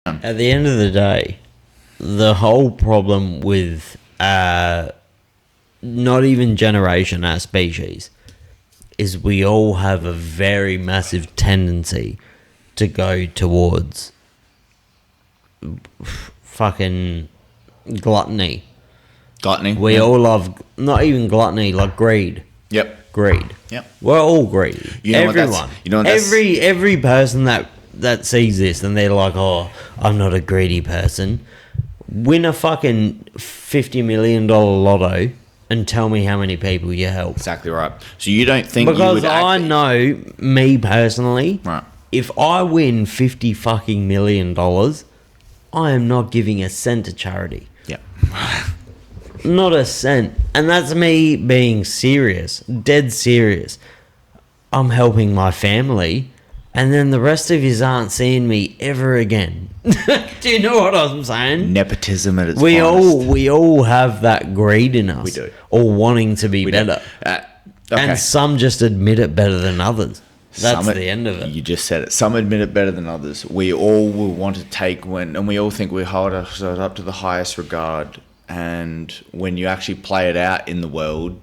At the end of the day, the whole problem with not even generation, our species, is we all have a very massive tendency to go towards fucking gluttony. We all love, not even gluttony, like greed. Yep. Greed. Yep. We're all greedy. Everyone. Every person that sees this and they're like, oh, I'm not a greedy person. Win a fucking $50 million lotto and tell me how many people you help. Exactly right. So you don't think because you would I know, me personally, right. If I win $50 fucking million, I am not giving a cent to charity. Yep. Not a cent. And that's me being serious, dead serious. I'm helping my family, and then the rest of yous aren't seeing me ever again. Do you know what I'm saying? Nepotism at its finest. We all have that greed in us. We do. Or wanting to be better. Okay. And some just admit it better than others. That's the end of it. You just said it. Some admit it better than others. We all will want to take and we all think we hold ourselves up to the highest regard. And when you actually play it out in the world,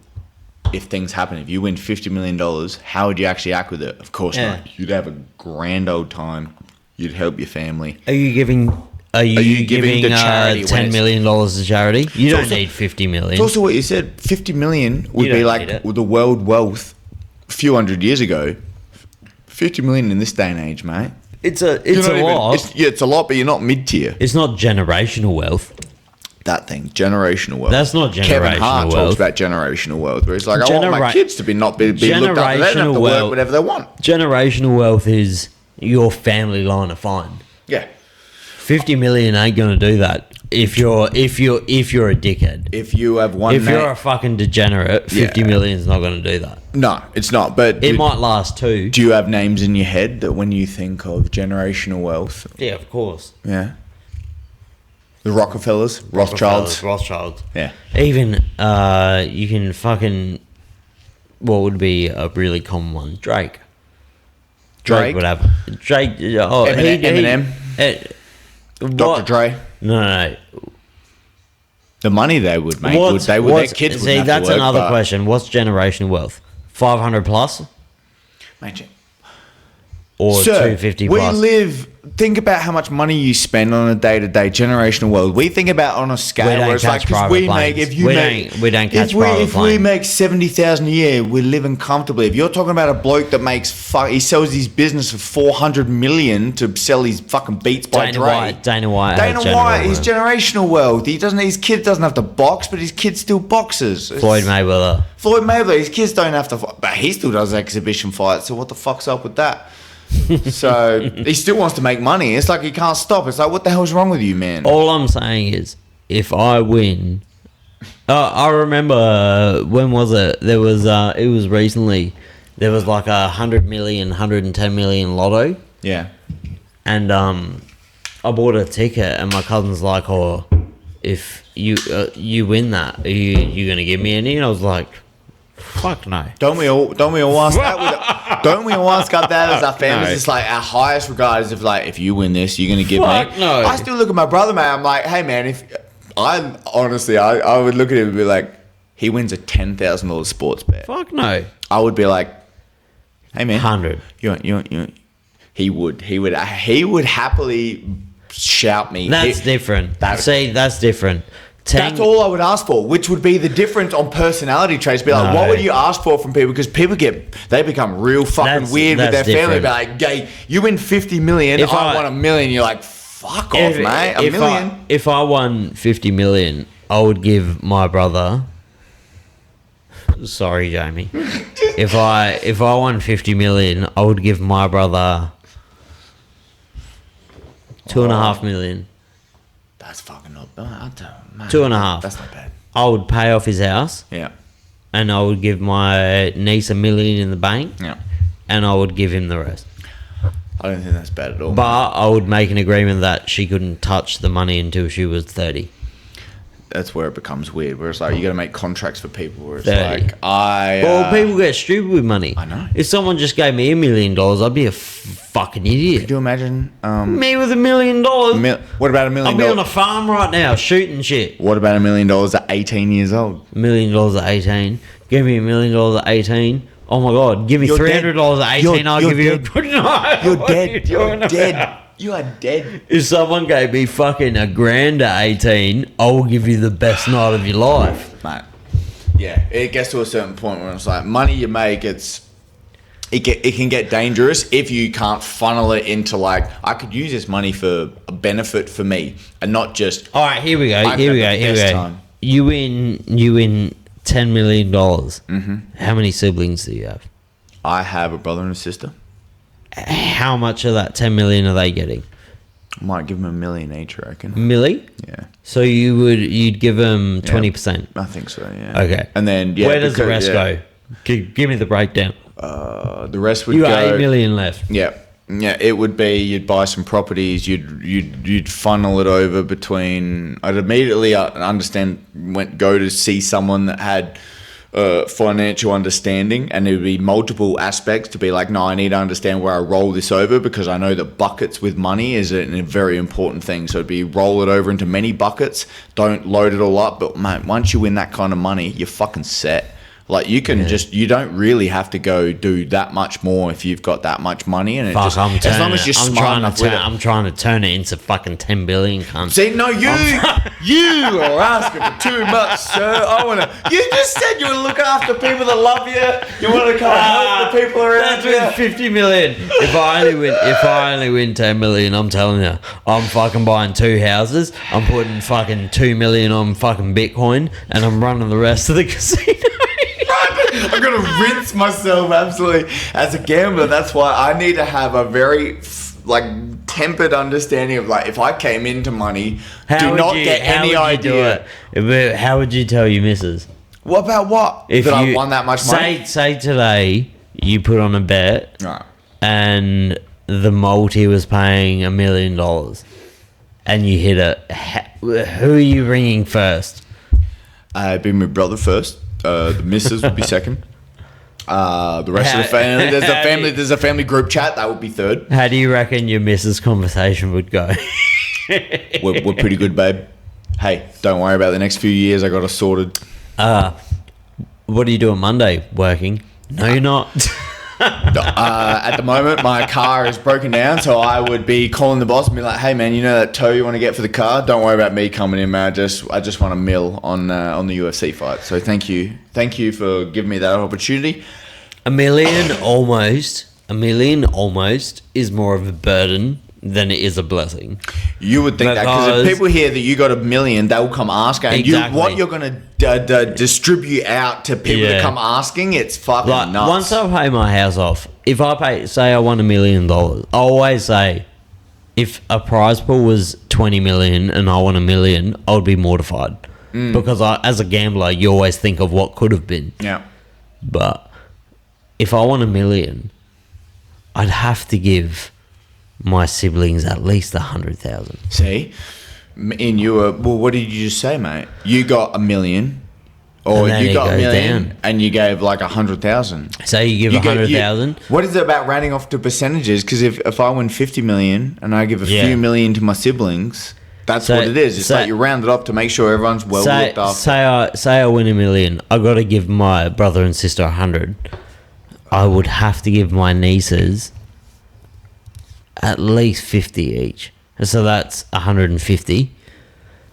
if things happen, if you win $50 million, how would you actually act with it? Of course not. You'd have a grand old time. You'd help your family. Are you giving the charity $10 million to charity? You don't need $50 million. It's also what you said. $50 million would be like the world wealth a few hundred years ago. $50 million in this day and age, mate. It's a lot. It's a lot, but you're not mid-tier. It's not generational wealth. That thing, generational wealth. That's not generational Kevin Hart wealth. Talks about generational wealth, where he's like, I want my kids to be looked after. They don't have to work whatever they want. Generational wealth is your family line of find. Yeah. 50 million ain't gonna do that. If you're a dickhead. If you have one. If you're a fucking degenerate, 50 million is not gonna do that. No, it's not. But it might last two. Do you have names in your head that when you think of generational wealth? Yeah, of course. Yeah. The Rockefellers, Rothschilds. Yeah. Even you can fucking, what would be a really common one? Drake would have Eminem. Dr. Dre. No. The money they would make, their kids would have that's to work, another question. What's generational wealth? 500 plus? Mate, or 250 plus? Think about how much money you spend on a day-to-day generational wealth. We think about on a scale where it's like, because we don't catch private planes. If we make 70,000 a year, we're living comfortably. If you're talking about a bloke that he sells his business for 400 million to sell his fucking Beats by Dre. Dana White, his generational wealth. His kid doesn't have to box, but his kid still boxes. Floyd Mayweather, his kids don't have to fight, but he still does exhibition fights. So what the fuck's up with that? So he still wants to make money. It's like he can't stop. It's like, what the hell's wrong with you, man? All I'm saying is, if I win, I remember when was it? There was it was recently. There was like 100 million, 110 million lotto. Yeah. And I bought a ticket, and my cousin's like, "Oh, if you win that, are you gonna give me any?" And I was like, fuck no. Don't we all ask that? Don't we all ask that as our families? No. It's like our highest regard is if you win this, you're gonna give me. No. I still look at my brother, man. I'm like, hey man, if I would look at him and be like, he wins a $10,000 sports bet. Fuck no. I would be like, hey man, 100. He would happily shout me. That's different. That's different. That's all I would ask for, which would be the difference on personality traits. Be like, what would you ask for from people? Because people they become real fucking weird with their family. Be like, hey, you win 50 million, I want $1 million. You're like, fuck off, mate. $1 million. If I won 50 million, I would give my brother. Sorry, Jamie. If I won 50 million, I would give my brother $2.5 million. That's fucking not bad. 2.5. That's not bad. I would pay off his house. Yeah. And I would give my niece $1 million in the bank. Yeah. And I would give him the rest. I don't think that's bad at all. But I would make an agreement that she couldn't touch the money until she was 30. that's where it becomes weird. Where it's like you got to make contracts for people. Where it's 30. like Well, people get stupid with money. I know. If someone just gave me $1 million, I'd be a fucking idiot. Could you imagine? Me with $1 million? What about $1 million? I'll be on a farm right now shooting shit. What about $1 million at 18 years old? $1 million at 18. Give me $1 million at 18. Oh my god, give me $300 at 18. I'll give you a good night. You're dead. You're dead. You are dead. If someone gave me fucking $1,000 at 18, I will give you the best night of your life, mate. Yeah, it gets to a certain point where it's like money you make. It can get dangerous if you can't funnel it into like I could use this money for a benefit for me and not just. All right, here we go. You win $10 million. Mm-hmm. How many siblings do you have? I have a brother and a sister. How much of that 10 million are they getting? I might give them $1 million each, I reckon. Millie? Yeah. So you'd give them 20%? I think so, yeah. Okay. And then, where does the rest go? Give me the breakdown. The rest would go... You got $8 million left. Yeah. Yeah, it would be you'd buy some properties, you'd funnel it over between. I'd immediately go to see someone that had financial understanding, and there would be multiple aspects to be like, no, I need to understand where I roll this over because I know that buckets with money is a very important thing. So it'd be roll it over into many buckets, don't load it all up. But man, once you win that kind of money, you're fucking set. Like you can you don't really have to go do that much more if you've got that much money, and as long as you're smart enough with it. I'm trying to turn it into fucking 10 billion. Cunt. See, no, you are asking for too much, sir. You just said you want to look after people that love you. You want to come help the people around you. That's with 50 million. If I only win 10 million, I'm telling you, I'm fucking buying 2 houses. I'm putting fucking 2 million on fucking Bitcoin, and I'm running the rest of the casino. I'm going to rinse myself absolutely as a gambler. That's why I need to have a very tempered understanding of if I came into money, do not get any idea. How would you tell your missus? What about what? If I won that much money? Say today you put on a bet, right, and the multi was paying $1 million, and you hit it. Who are you ringing first? I'd be my brother first. The missus would be second. The rest of the family. There's a family group chat. That would be third. How do you reckon your missus' conversation would go? We're pretty good, babe. Hey, don't worry about the next few years. I got us sorted. What do you do on Monday? Working? No, you're not. At the moment, my car is broken down, so I would be calling the boss and be like, "Hey, man, you know that tow you want to get for the car? Don't worry about me coming in, man. I just want a mill on the UFC fight. So thank you for giving me that opportunity." $1 million almost is more of a burden than it is a blessing. You would think that because if people hear that you got $1 million, they will come asking. Exactly. What you're going to distribute out to people to come asking, it's fucking nuts. Once I pay my house off, if I say I won $1 million, I always say, if a prize pool was 20 million and I won $1 million, I would be mortified. Because as a gambler, you always think of what could have been. Yeah. But if I won $1 million, I'd have to give my siblings at least 100,000. See, what did you just say, mate? You got $1 million, or you got $1 million, and you gave 100,000. So you give 100,000. What is it about rounding off to percentages? Because if I win 50 million and I give a few million to my siblings, that's what it is. It's like you round it up to make sure everyone's looked after. Say I win $1 million, I got to give my brother and sister 100. I would have to give my nieces at least 50 each. So that's 150.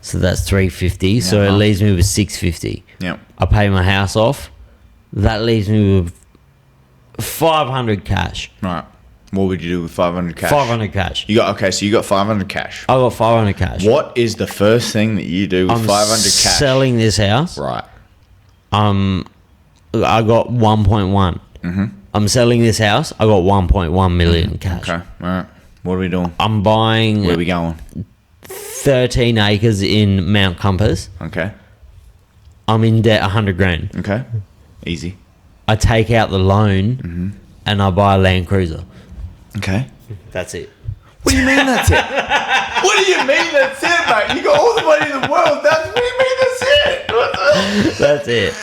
So that's 350. So it leaves me with 650. Yeah. I pay my house off. That leaves me with 500 cash. Right. What would you do with 500 cash? 500 cash. So you got 500 cash. I got 500 cash. What is the first thing that you do with 500 cash? Selling this house. Right. I got 1.1. Mm-hmm. I'm selling this house. I got 1.1 million cash. Okay. All right. What are we doing? I'm buying. Where are we going? 13 acres in Mount Compass. Okay. I'm in debt 100 grand. Okay. Easy. I take out the loan and I buy a Land Cruiser. Okay. That's it. What do you mean that's it? What do you mean that's it, mate? You got all the money in the world. What do you mean that's That's it.